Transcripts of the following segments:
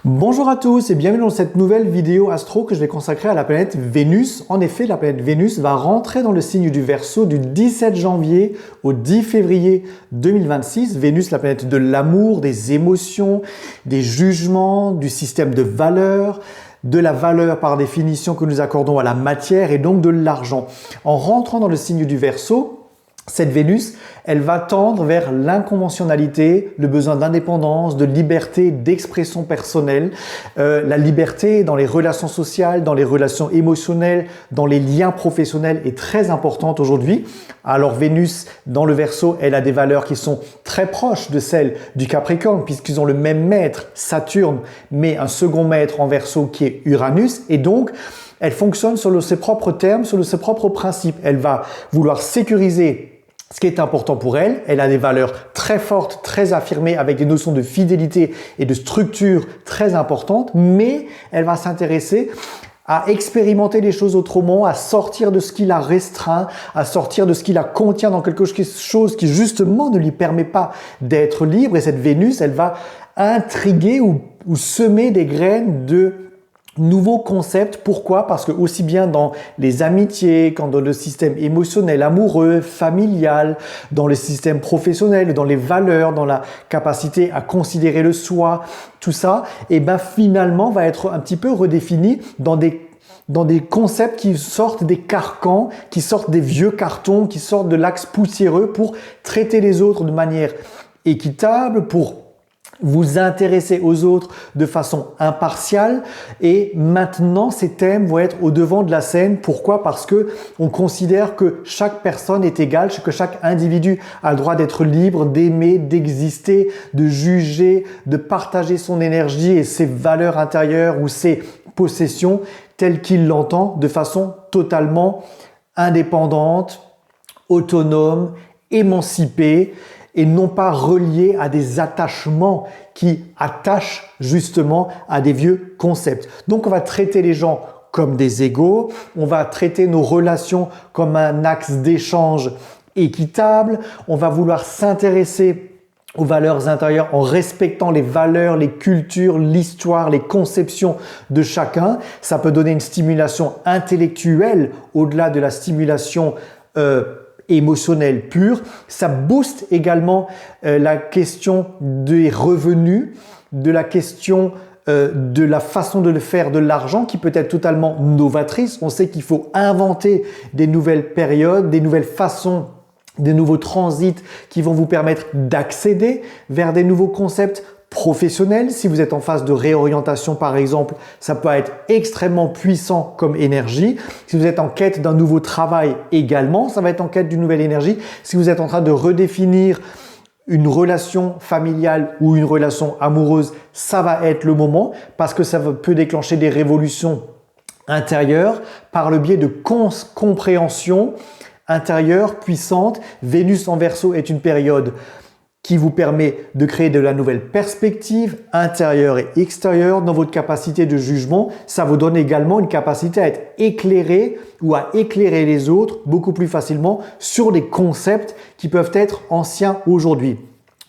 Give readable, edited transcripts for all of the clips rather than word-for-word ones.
Bonjour à tous et bienvenue dans cette nouvelle vidéo astro que je vais consacrer à la planète Vénus. En effet, la planète Vénus va rentrer dans le signe du Verseau du 17 janvier au 10 février 2026. Vénus, la planète de l'amour, des émotions, des jugements, du système de valeurs, de la valeur par définition que nous accordons à la matière et donc de l'argent. En rentrant dans le signe du Verseau, cette Vénus, elle va tendre vers l'inconventionnalité, le besoin d'indépendance, de liberté, d'expression personnelle. La liberté dans les relations sociales, dans les relations émotionnelles, dans les liens professionnels est très importante aujourd'hui. Alors Vénus, dans le Verseau, elle a des valeurs qui sont très proches de celles du Capricorne, puisqu'ils ont le même maître, Saturne, mais un second maître en Verseau qui est Uranus. Et donc, elle fonctionne sur ses propres termes, sur ses propres principes. Elle va vouloir sécuriser ce qui est important pour elle. Elle a des valeurs très fortes, très affirmées, avec des notions de fidélité et de structure très importantes, mais elle va s'intéresser à expérimenter les choses autrement, à sortir de ce qui la restreint, à sortir de ce qui la contient dans quelque chose qui justement ne lui permet pas d'être libre. Et cette Vénus, elle va intriguer ou semer des graines de nouveaux concepts. Pourquoi? Parce que aussi bien dans les amitiés, qu'en dans le système émotionnel, amoureux, familial, dans le système professionnel, dans les valeurs, dans la capacité à considérer le soi, tout ça, et ben finalement va être un petit peu redéfini dans des concepts qui sortent des carcans, qui sortent des vieux cartons, qui sortent de l'axe poussiéreux pour traiter les autres de manière équitable, pour vous intéresser aux autres de façon impartiale. Et maintenant, ces thèmes vont être au devant de la scène. Pourquoi? Parce que on considère que chaque personne est égale, que chaque individu a le droit d'être libre, d'aimer, d'exister, de juger, de partager son énergie et ses valeurs intérieures ou ses possessions telles qu'il l'entend, de façon totalement indépendante, autonome, émancipée, et non pas relié à des attachements qui attachent justement à des vieux concepts. Donc on va traiter les gens comme des égaux, on va traiter nos relations comme un axe d'échange équitable, on va vouloir s'intéresser aux valeurs intérieures en respectant les valeurs, les cultures, l'histoire, les conceptions de chacun. Ça peut donner une stimulation intellectuelle au-delà de la stimulation émotionnel pur. Ça booste également la question des revenus, de la question de la façon de le faire de l'argent qui peut être totalement novatrice. On sait qu'il faut inventer des nouvelles périodes, des nouvelles façons, des nouveaux transits qui vont vous permettre d'accéder vers des nouveaux concepts professionnel. Si vous êtes en phase de réorientation par exemple, ça peut être extrêmement puissant comme énergie. Si vous êtes en quête d'un nouveau travail également, ça va être en quête d'une nouvelle énergie. Si vous êtes en train de redéfinir une relation familiale ou une relation amoureuse, ça va être le moment parce que ça peut déclencher des révolutions intérieures par le biais de compréhension intérieure puissante. Vénus en Verseau est une période qui vous permet de créer de la nouvelle perspective intérieure et extérieure dans votre capacité de jugement. Ça vous donne également une capacité à être éclairé ou à éclairer les autres beaucoup plus facilement sur des concepts qui peuvent être anciens aujourd'hui.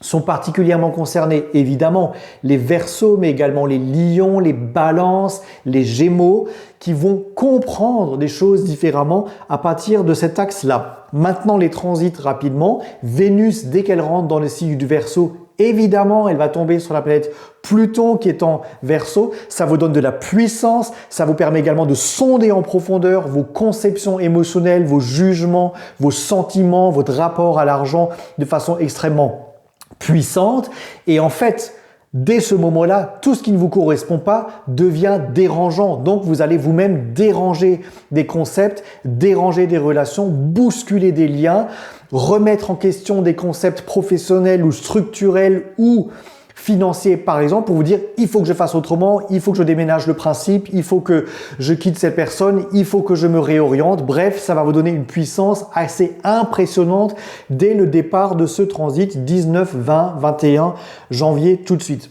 Sont particulièrement concernés évidemment les Verseaux, mais également les Lions, les Balances, les Gémeaux, qui vont comprendre des choses différemment à partir de cet axe-là. Maintenant, les transits rapidement. Vénus, dès qu'elle rentre dans le signe du Verseau, évidemment, elle va tomber sur la planète Pluton qui est en Verseau. Ça vous donne de la puissance. Ça vous permet également de sonder en profondeur vos conceptions émotionnelles, vos jugements, vos sentiments, votre rapport à l'argent de façon extrêmement puissante. Et en fait, dès ce moment-là, tout ce qui ne vous correspond pas devient dérangeant. Donc, vous allez vous-même déranger des concepts, déranger des relations, bousculer des liens, remettre en question des concepts professionnels ou structurels ou financiers, par exemple, pour vous dire il faut que je fasse autrement, il faut que je déménage le principe, il faut que je quitte cette personne, il faut que je me réoriente. Bref, ça va vous donner une puissance assez impressionnante dès le départ de ce transit 19, 20, 21 janvier tout de suite.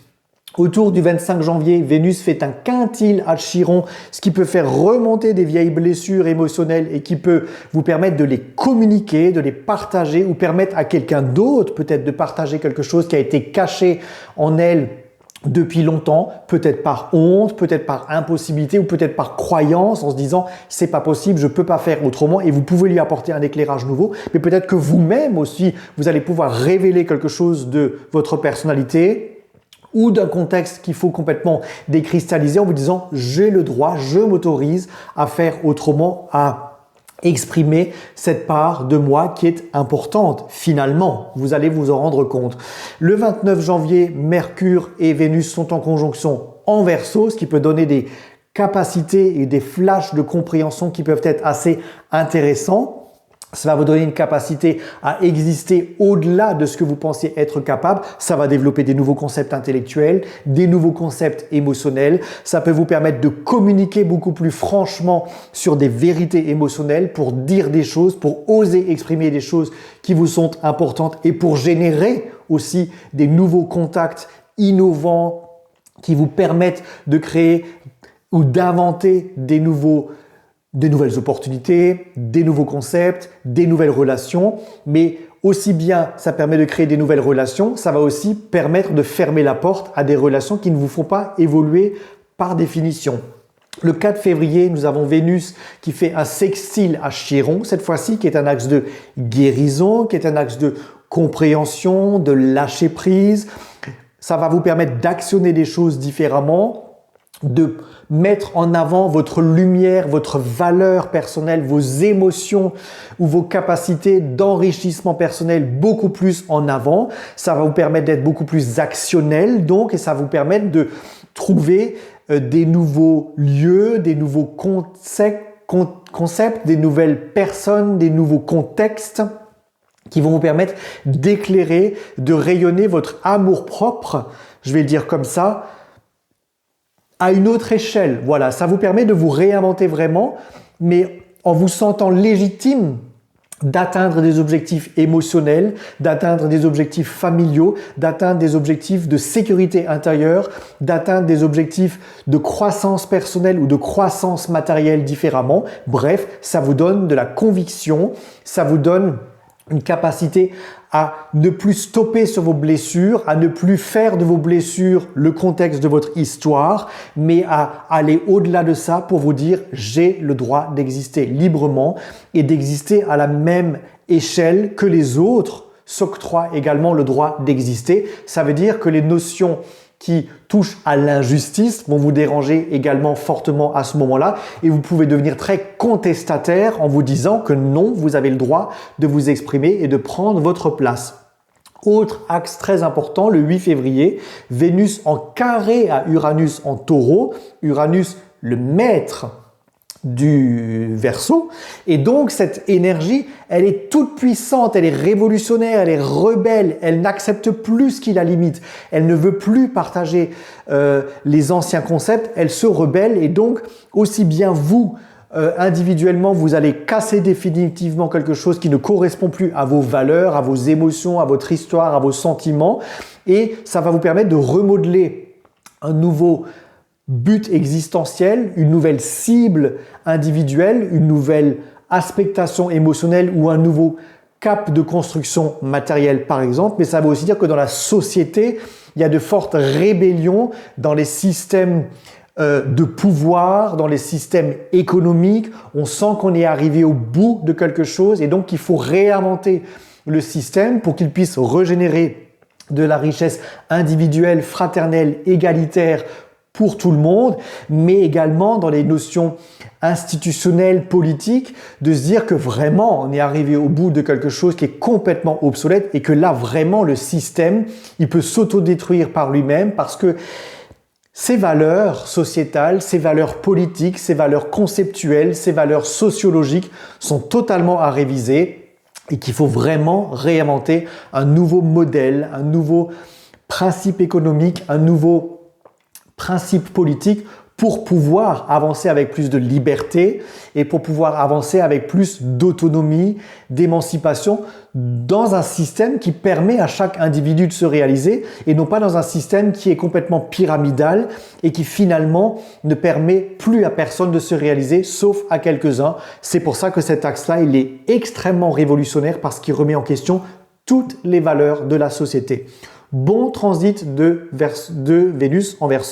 Autour du 25 janvier, Vénus fait un quintile à Chiron, ce qui peut faire remonter des vieilles blessures émotionnelles et qui peut vous permettre de les communiquer, de les partager ou permettre à quelqu'un d'autre peut-être de partager quelque chose qui a été caché en elle depuis longtemps, peut-être par honte, peut-être par impossibilité ou peut-être par croyance en se disant c'est pas possible, je peux pas faire autrement et vous pouvez lui apporter un éclairage nouveau. Mais peut-être que vous-même aussi, vous allez pouvoir révéler quelque chose de votre personnalité ou d'un contexte qu'il faut complètement décristalliser en vous disant j'ai le droit, je m'autorise à faire autrement, à exprimer cette part de moi qui est importante. Finalement, vous allez vous en rendre compte. Le 29 janvier, Mercure et Vénus sont en conjonction en Verseau, ce qui peut donner des capacités et des flashs de compréhension qui peuvent être assez intéressants. Ça va vous donner une capacité à exister au-delà de ce que vous pensiez être capable. Ça va développer des nouveaux concepts intellectuels, des nouveaux concepts émotionnels. Ça peut vous permettre de communiquer beaucoup plus franchement sur des vérités émotionnelles pour dire des choses, pour oser exprimer des choses qui vous sont importantes et pour générer aussi des nouveaux contacts innovants qui vous permettent de créer ou d'inventer des nouvelles opportunités, des nouveaux concepts, des nouvelles relations, mais aussi bien ça permet de créer des nouvelles relations, ça va aussi permettre de fermer la porte à des relations qui ne vous font pas évoluer par définition. Le 4 février, nous avons Vénus qui fait un sextile à Chiron, cette fois-ci, qui est un axe de guérison, qui est un axe de compréhension, de lâcher prise. Ça va vous permettre d'actionner des choses différemment, de mettre en avant votre lumière, votre valeur personnelle, vos émotions ou vos capacités d'enrichissement personnel beaucoup plus en avant. Ça va vous permettre d'être beaucoup plus actionnel donc et ça va vous permettre de trouver des nouveaux lieux, des nouveaux concepts, des nouvelles personnes, des nouveaux contextes qui vont vous permettre d'éclairer, de rayonner votre amour-propre, je vais le dire comme ça, à une autre échelle. Voilà, ça vous permet de vous réinventer vraiment, mais en vous sentant légitime d'atteindre des objectifs émotionnels, d'atteindre des objectifs familiaux, d'atteindre des objectifs de sécurité intérieure, d'atteindre des objectifs de croissance personnelle ou de croissance matérielle différemment. Bref, ça vous donne de la conviction, ça vous donne une capacité à ne plus stopper sur vos blessures, à ne plus faire de vos blessures le contexte de votre histoire, mais à aller au-delà de ça pour vous dire j'ai le droit d'exister librement et d'exister à la même échelle que les autres s'octroient également le droit d'exister. Ça veut dire que les notions qui touchent à l'injustice vont vous déranger également fortement à ce moment-là et vous pouvez devenir très contestataire en vous disant que non, vous avez le droit de vous exprimer et de prendre votre place. Autre axe très important, le 8 février, Vénus en carré à Uranus en Taureau, Uranus le maître du Verseau et donc cette énergie elle est toute puissante, elle est révolutionnaire, elle est rebelle, elle n'accepte plus ce qui la limite, elle ne veut plus partager les anciens concepts, elle se rebelle et donc aussi bien vous individuellement vous allez casser définitivement quelque chose qui ne correspond plus à vos valeurs, à vos émotions, à votre histoire, à vos sentiments et ça va vous permettre de remodeler un nouveau but existentiel, une nouvelle cible individuelle, une nouvelle aspectation émotionnelle ou un nouveau cap de construction matérielle par exemple, mais ça veut aussi dire que dans la société, il y a de fortes rébellions dans les systèmes de pouvoir, dans les systèmes économiques. On sent qu'on est arrivé au bout de quelque chose et donc il faut réinventer le système pour qu'il puisse régénérer de la richesse individuelle, fraternelle, égalitaire pour tout le monde, mais également dans les notions institutionnelles, politiques, de se dire que vraiment on est arrivé au bout de quelque chose qui est complètement obsolète et que là vraiment le système, il peut s'autodétruire par lui-même parce que ces valeurs sociétales, ces valeurs politiques, ces valeurs conceptuelles, ces valeurs sociologiques sont totalement à réviser et qu'il faut vraiment réinventer un nouveau modèle, un nouveau principe économique, un nouveau principe politique pour pouvoir avancer avec plus de liberté et pour pouvoir avancer avec plus d'autonomie, d'émancipation dans un système qui permet à chaque individu de se réaliser et non pas dans un système qui est complètement pyramidal et qui finalement ne permet plus à personne de se réaliser sauf à quelques-uns. C'est pour ça que cet axe-là, il est extrêmement révolutionnaire parce qu'il remet en question toutes les valeurs de la société. Bon transit de Vénus en Verseau.